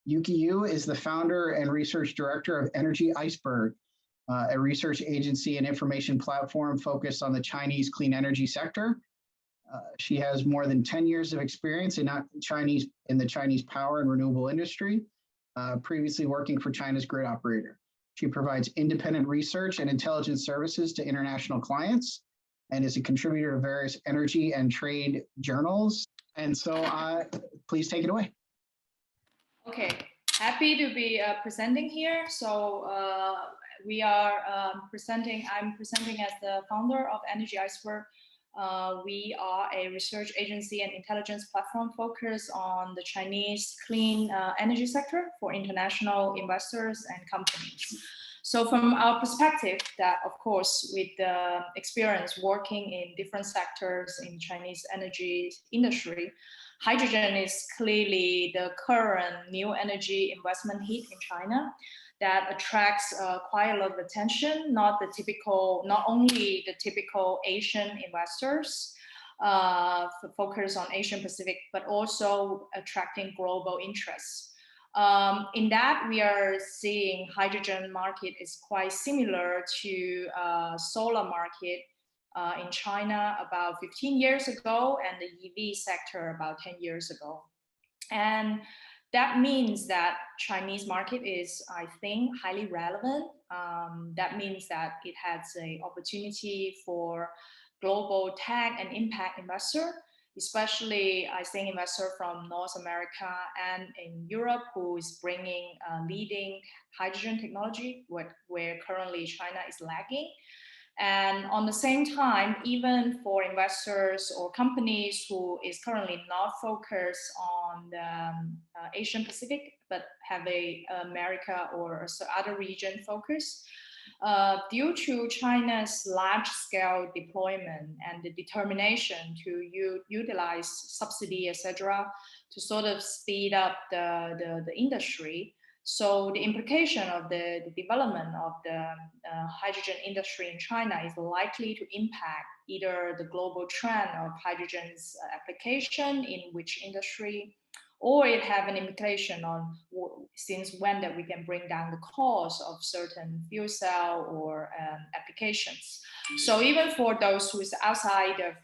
Yuki Yu is the founder and research director of Energy Iceberg, a research agency and information platform focused on the Chinese clean energy sector. She has more than 10 years of experience in the Chinese power and renewable industry, previously working for China's grid operator. She provides independent research and intelligence services to international clients and is a contributor to various energy and trade journals. And so please take it away. Okay, happy to be presenting here. So we are I'm presenting as the founder of Energy Iceberg. We are a research agency and intelligence platform focused on the Chinese clean energy sector for international investors and companies. So from our perspective, that of course, with the experience working in different sectors in Chinese energy industry, hydrogen is clearly the current new energy investment hit in China that attracts quite a lot of attention, not only the typical Asian investors focus on Asian Pacific, but also attracting global interests. In that, we are seeing hydrogen market is quite similar to solar market in China about 15 years ago and the EV sector about 10 years ago. And that means that Chinese market is, I think, highly relevant. That means that it has an opportunity for global tech and impact investor, especially I think investor from North America and in Europe who is bringing leading hydrogen technology where currently China is lagging. And on the same time, even for investors or companies who is currently not focused on the Asian Pacific, but have a America or other region focus, due to China's large-scale deployment and the determination to utilize subsidy, etc., to sort of speed up the industry. So the implication of the development of the hydrogen industry in China is likely to impact either the global trend of hydrogen's application in which industry, or it have an implication on since when that we can bring down the cost of certain fuel cell or applications. So even for those who is outside of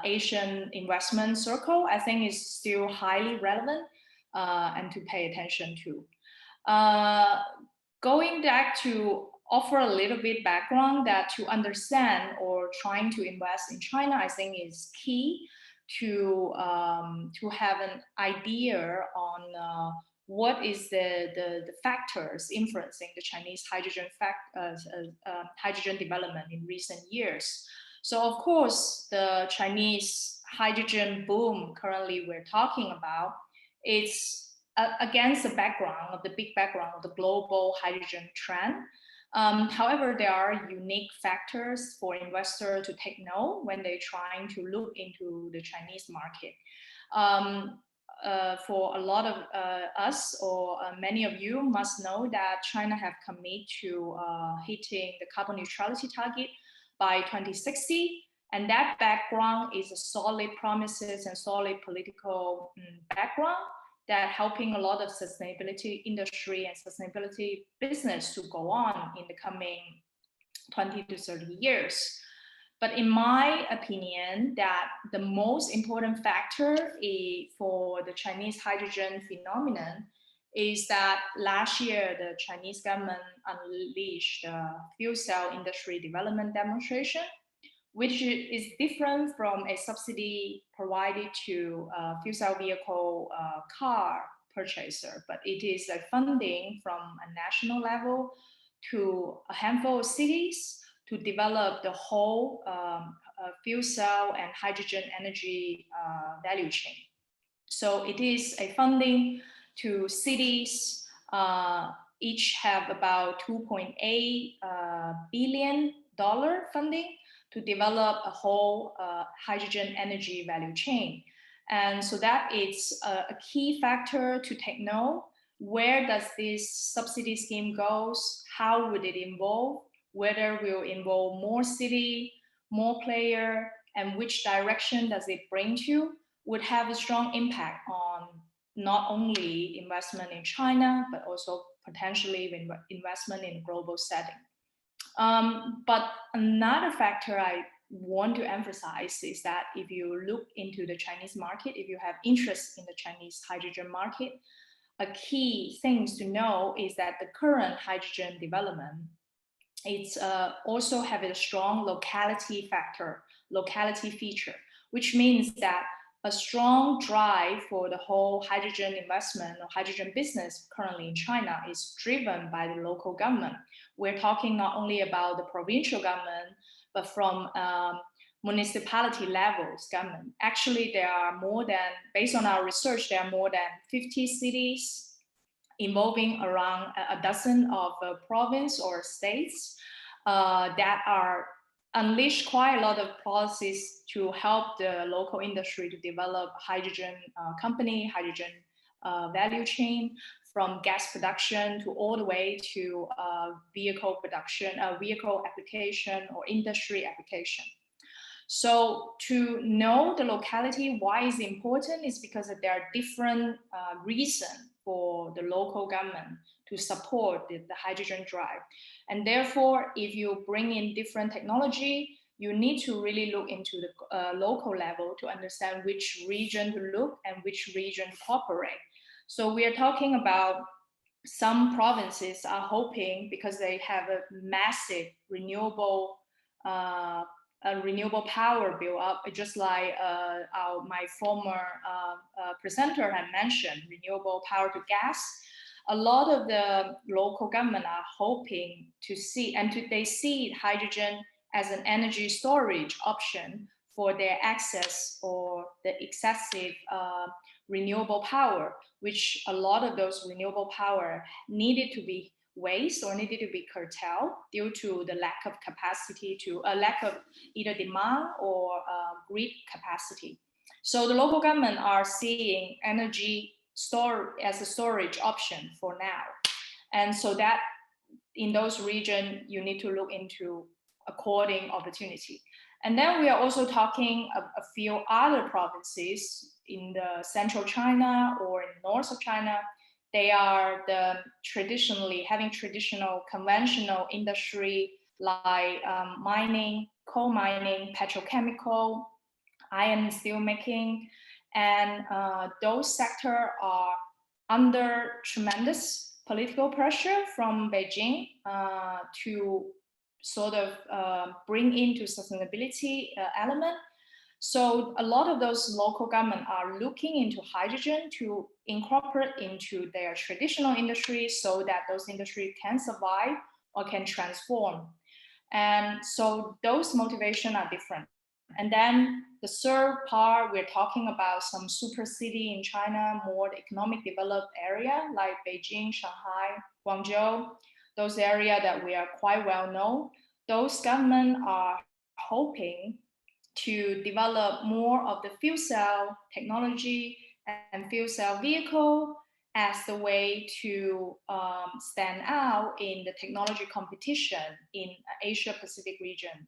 Asian investment circle, I think it's still highly relevant and to pay attention to. Going back to offer a little bit background that to understand or trying to invest in China, I think is key to have an idea on what is the factors influencing the Chinese hydrogen development in recent years. So of course, the Chinese hydrogen boom currently we're talking about, it's against the background of the big background of the global hydrogen trend. However, there are unique factors for investors to take note when they're trying to look into the Chinese market. For a lot of us or many of you must know that China have committed to hitting the carbon neutrality target by 2060. And that background is a solid promises and solid political background that helping a lot of sustainability industry and sustainability business to go on in the coming 20 to 30 years. But in my opinion, that the most important factor for the Chinese hydrogen phenomenon is that last year, the Chinese government unleashed the fuel cell industry development demonstration, which is different from a subsidy provided to fuel cell vehicle car purchaser, but it is a funding from a national level to a handful of cities to develop the whole fuel cell and hydrogen energy value chain. So it is a funding to cities, each have about $2.8 billion funding to develop a whole hydrogen energy value chain. And so that is a key factor to take note. Where does this subsidy scheme goes? How would it involve? Whether it will involve more city, more player, and which direction does it bring to, would have a strong impact on not only investment in China, but also potentially investment in global setting. But another factor I want to emphasize is that if you look into the Chinese market, if you have interest in the Chinese hydrogen market, a key thing to know is that the current hydrogen development, it's also have a strong locality factor, locality feature, which means that a strong drive for the whole hydrogen investment or hydrogen business currently in China is driven by the local government. We're talking not only about the provincial government, but from municipality levels government. Actually, there are more than, based on our research, there are more than 50 cities involving around a dozen of province or states that are unleash quite a lot of policies to help the local industry to develop hydrogen company, hydrogen value chain, from gas production to all the way to vehicle production, vehicle application or industry application. So to know the locality, why is it important is because there are different reasons for the local government to support the hydrogen drive. And therefore, if you bring in different technology, you need to really look into the local level to understand which region to look and which region to cooperate. So we are talking about some provinces are hoping, because they have a massive renewable power build up, just like my former presenter had mentioned, renewable power to gas. A lot of the local government are hoping to see, and they see hydrogen as an energy storage option for their access or the excessive renewable power, which a lot of those renewable power needed to be waste or needed to be curtailed due to the lack of capacity, to a lack of either demand or grid capacity. So the local government are seeing energy store as a storage option for now. And so that in those regions, you need to look into according opportunity. And then we are also talking a few other provinces in the central China or in the north of China. They are traditional conventional industry like mining, coal mining, petrochemical, iron and steel making, and those sectors are under tremendous political pressure from Beijing to sort of bring into sustainability element. So a lot of those local government are looking into hydrogen to incorporate into their traditional industries so that those industries can survive or can transform. And so those motivations are different. And then the third part, we're talking about some super city in China, more economic developed area like Beijing, Shanghai, Guangzhou, those areas that we are quite well known. Those governments are hoping to develop more of the fuel cell technology and fuel cell vehicle as the way to stand out in the technology competition in Asia Pacific region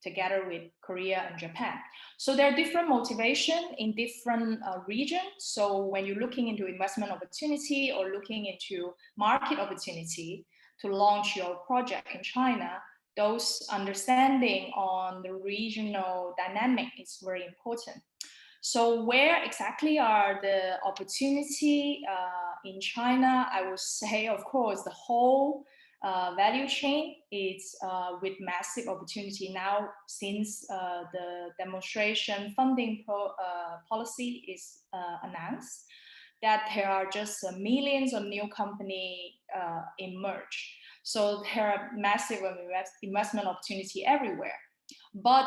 together with Korea and Japan. So there are different motivations in different regions. So when you're looking into investment opportunity or looking into market opportunity to launch your project in China, those understanding on the regional dynamic is very important. So where exactly are the opportunity in China? I would say, of course, the whole value chain is with massive opportunity now since the demonstration funding policy is announced, that there are just millions of new companies emerge. So there are massive investment opportunity everywhere. But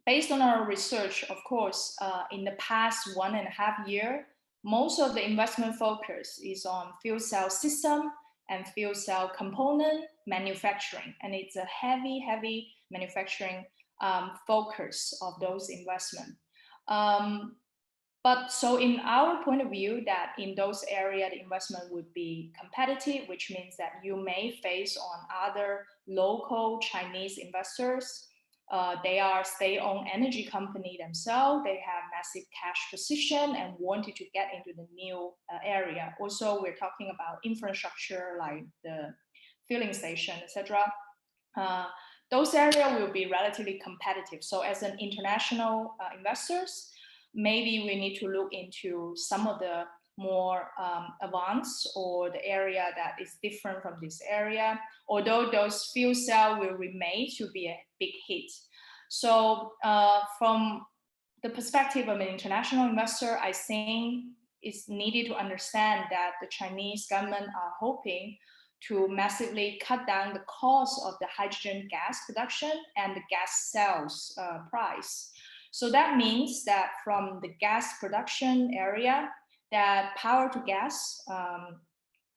based on our research, of course, in the past 1.5 years, most of the investment focus is on fuel cell system and fuel cell component manufacturing. And it's a heavy manufacturing focus of those investments. But so in our point of view, that in those areas, the investment would be competitive, which means that you may face on other local Chinese investors They are state-owned energy company themselves. They have massive cash position and wanted to get into the new area. Also, we're talking about infrastructure like the filling station, etc. Those areas will be relatively competitive. So as an international investors, maybe we need to look into some of the more advanced or the area that is different from this area, although those fuel cell will remain to be a big hit. So from the perspective of an international investor, I think it's needed to understand that the Chinese government are hoping to massively cut down the cost of the hydrogen gas production and the gas sales price. So that means that from the gas production area, that power to gas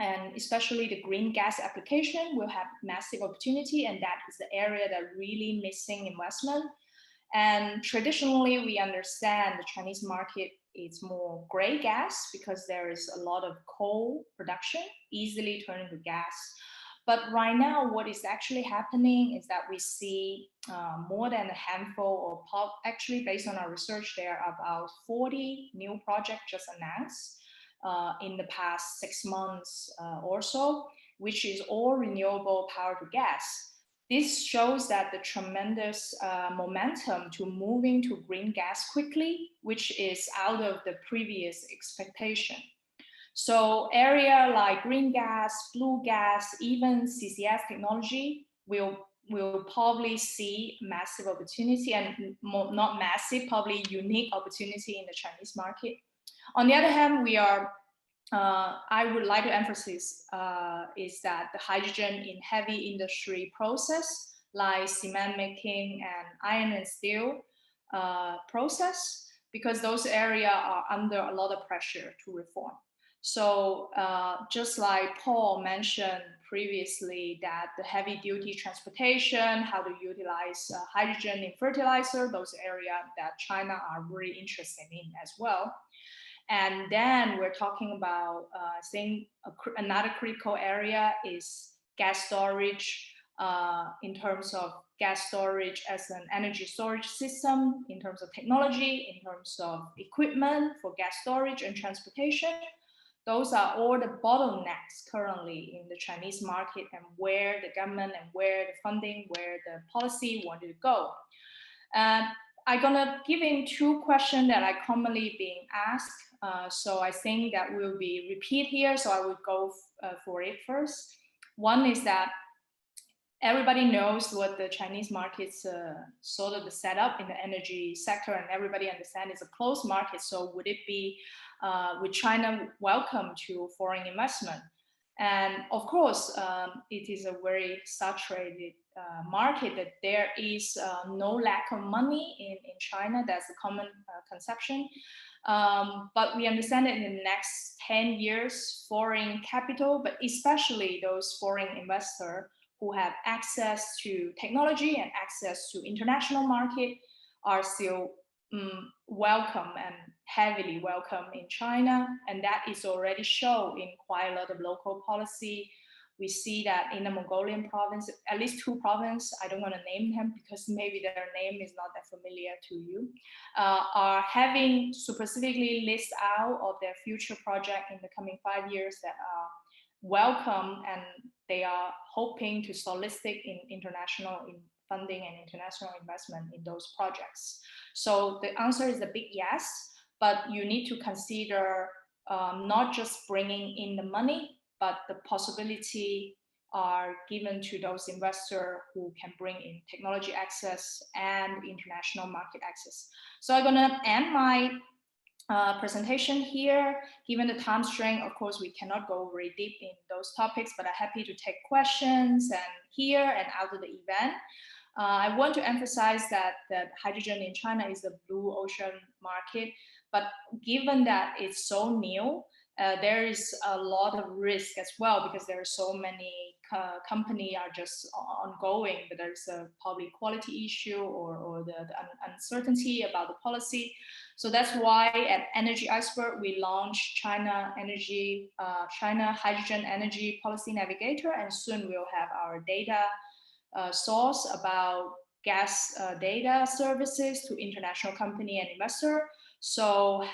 and especially the green gas application will have massive opportunity, and that is the area that really missing investment. And traditionally, we understand the Chinese market is more gray gas because there is a lot of coal production, easily turning to gas. But right now, what is actually happening is that we see more than a handful of, actually based on our research, there are about 40 new projects just announced in the past 6 months or so, which is all renewable power to gas. This shows that the tremendous momentum to moving to green gas quickly, which is out of the previous expectation. So area like green gas, blue gas, even CCS technology will probably see massive opportunity, and not massive, probably unique opportunity in the Chinese market. On the other hand, we are I would like to emphasize is that the hydrogen in heavy industry process like cement making and iron and steel process, because those areas are under a lot of pressure to reform. So just like Paul mentioned previously, that the heavy duty transportation, how to utilize hydrogen in fertilizer, those areas that China are really interested in as well. And then we're talking about, I think another critical area is gas storage in terms of gas storage as an energy storage system, in terms of technology, in terms of equipment for gas storage and transportation. Those are all the bottlenecks currently in the Chinese market, and where the government and where the funding, where the policy wanted to go. I'm gonna give in 2 questions that are commonly being asked. So I think that will be repeat here. So I will go for it first. One is that everybody knows what the Chinese market's sort of the setup in the energy sector, and everybody understands it's a closed market. So would it be, would China welcome to foreign investment? And of course, it is a very saturated market, that there is no lack of money in China. That's a common conception. But we understand that in the next 10 years, foreign capital, but especially those foreign investors who have access to technology and access to international market, are still welcome and heavily welcome in China. And that is already shown in quite a lot of local policy. We see that in the Mongolian province, at least 2 provinces, I don't want to name them because maybe their name is not that familiar to you, are having specifically list out of their future project in the coming 5 years that are welcome, and they are hoping to solicit in international funding and international investment in those projects. So the answer is a big yes, but you need to consider not just bringing in the money, but the possibility are given to those investors who can bring in technology access and international market access. So I'm gonna end my presentation here. Given the time strain, of course, we cannot go very deep in those topics, but I'm happy to take questions and here and out of the event. I want to emphasize that hydrogen in China is the blue ocean market, but given that it's so new, there is a lot of risk as well, because there are so many companies are just ongoing, but there's a public quality issue or the uncertainty about the policy. So that's why at Energy Iceberg, we launched China Hydrogen Energy Policy Navigator, and soon we'll have our data source about gas data services to international company and investor. So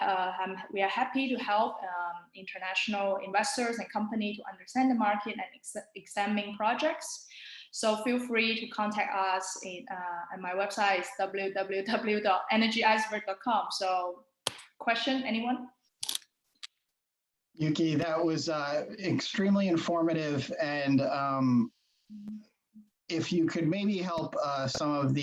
we are happy to help international investors and company to understand the market and examine projects. So feel free to contact us and my website is www.energyiceberg.com. So question, anyone? Yuki, that was extremely informative. And if you could maybe help some of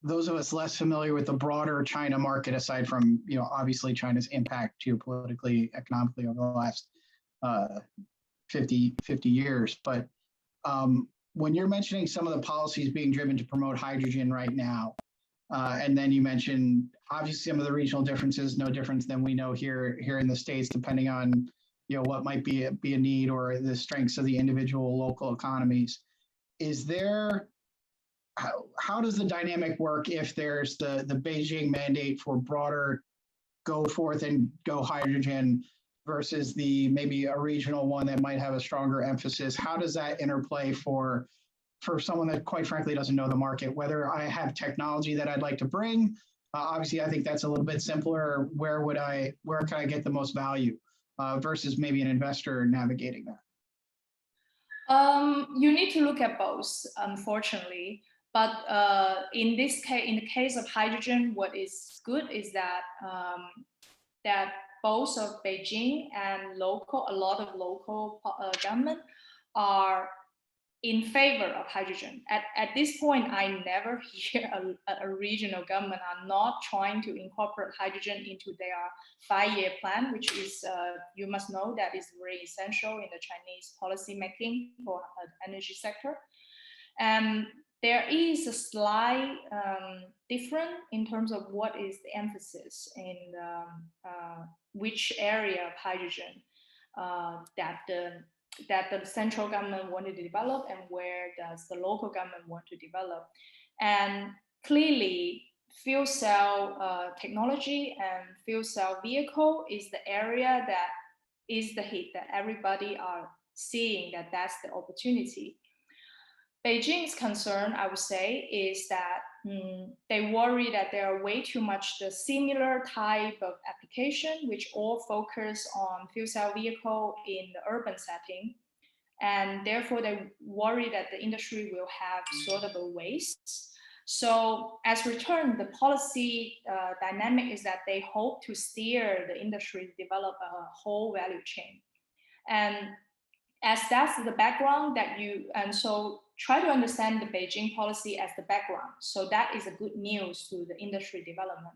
those of us less familiar with the broader China market, aside from, obviously China's impact geopolitically, economically over the last 50 years. But when you're mentioning some of the policies being driven to promote hydrogen right now, and then you mentioned obviously some of the regional differences, no difference than we know here in the States, depending on what might be a need or the strengths of the individual local economies. Is there how does the dynamic work if there's the Beijing mandate for broader go forth and go hydrogen versus the maybe a regional one that might have a stronger emphasis? How does that interplay for someone that quite frankly doesn't know the market, whether I have technology that I'd like to bring? Obviously, I think that's a little bit simpler. Where can I get the most value versus maybe an investor navigating that? You need to look at both, unfortunately. But in this case, in the case of hydrogen, what is good is that that both of Beijing and a lot of local government are in favor of hydrogen. At this point, I never hear a regional government are not trying to incorporate hydrogen into their 5-year plan, which is, you must know, that is very essential in the Chinese policy making for the energy sector. And there is a slight difference in terms of what is the emphasis in which area of hydrogen that the central government wanted to develop and where does the local government want to develop. And clearly, fuel cell technology and fuel cell vehicle is the area that is the hit that everybody are seeing that's the opportunity. Beijing's concern, I would say, is that they worry that there are way too much the similar type of application, which all focus on fuel cell vehicle in the urban setting. And therefore, they worry that the industry will have sort of a waste. So as return, the policy dynamic is that they hope to steer the industry to develop a whole value chain. And as that's the background so try to understand the Beijing policy as the background. So that is a good news to the industry development.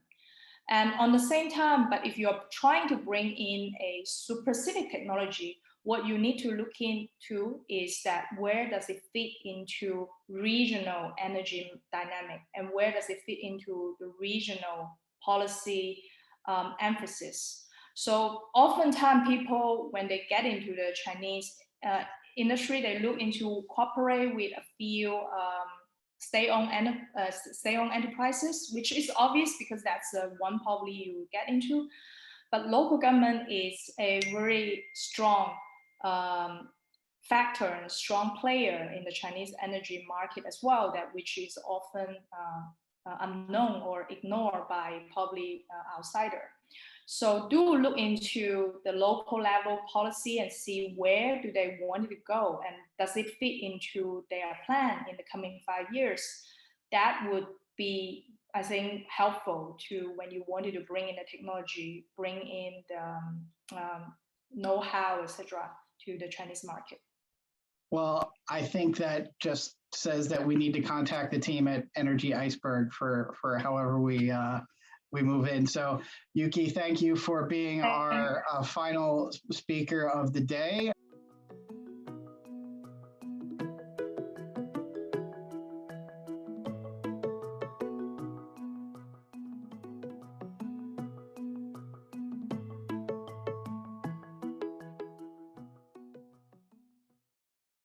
And on the same time, but if you're trying to bring in a specific technology, what you need to look into is that where does it fit into regional energy dynamic and where does it fit into the regional policy emphasis. So oftentimes people, when they get into the Chinese industry, they look into cooperate with a few state-owned enterprises, which is obvious because that's one probably you get into. But local government is a very strong factor and strong player in the Chinese energy market as well, which is often unknown or ignored by probably outsider. So do look into the local level policy and see where do they want it to go and does it fit into their plan in the coming 5 years. That would be, I think, helpful to when you wanted to bring in the technology, bring in the know-how, etc., to the Chinese market. Well, I think that just says that we need to contact the team at Energy Iceberg for however we move in. So Yuki, thank you for being our final speaker of the day.